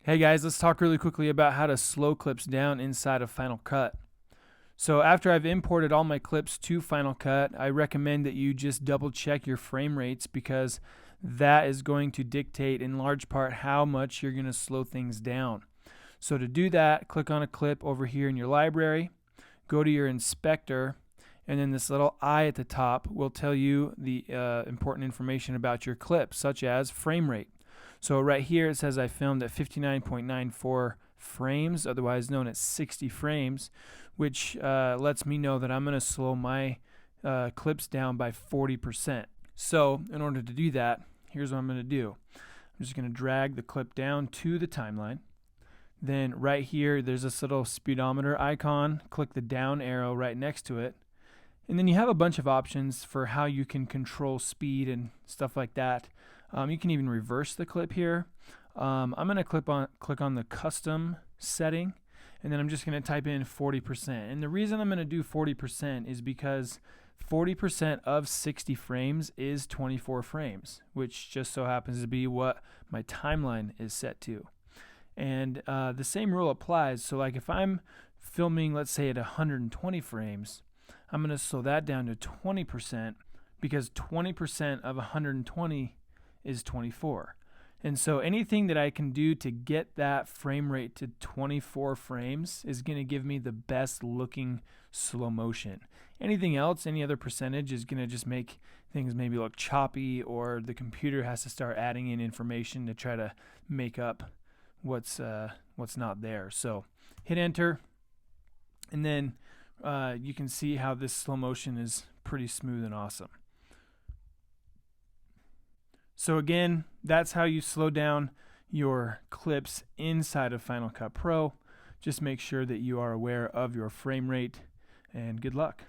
Hey guys, let's talk really quickly about how to slow clips down inside of Final Cut. So after I've imported all my clips to Final Cut, I recommend that you just double check your frame rates because that is going to dictate in large part how much you're going to slow things down. So to do that, click on a clip over here in your library, go to your inspector, and then this little eye at the top will tell you the important information about your clip, such as frame rate. So right here it says I filmed at 59.94 frames, otherwise known as 60 frames, which lets me know that I'm going to slow my clips down by 40%. So in order to do that, here's what I'm going to do. I'm just going to drag the clip down to the timeline. Then right here there's this little speedometer icon. Click the down arrow right next to it. And then you have a bunch of options for how you can control speed and stuff like that. You can even reverse the clip here. I'm going to click on the custom setting, and then I'm just going to type in 40%. And the reason I'm going to do 40% is because 40% of 60 frames is 24 frames, which just so happens to be what my timeline is set to. And the same rule applies. So like if I'm filming, let's say at 120 frames, I'm going to slow that down to 20% because 20% of 120 is 24. And so anything that I can do to get that frame rate to 24 frames is going to give me the best looking slow motion. Anything else, any other percentage is going to just make things maybe look choppy, or the computer has to start adding in information to try to make up what's not there. So hit enter, and then you can see how this slow motion is pretty smooth and awesome. So again, that's how you slow down your clips inside of Final Cut Pro. Just make sure that you are aware of your frame rate, and good luck.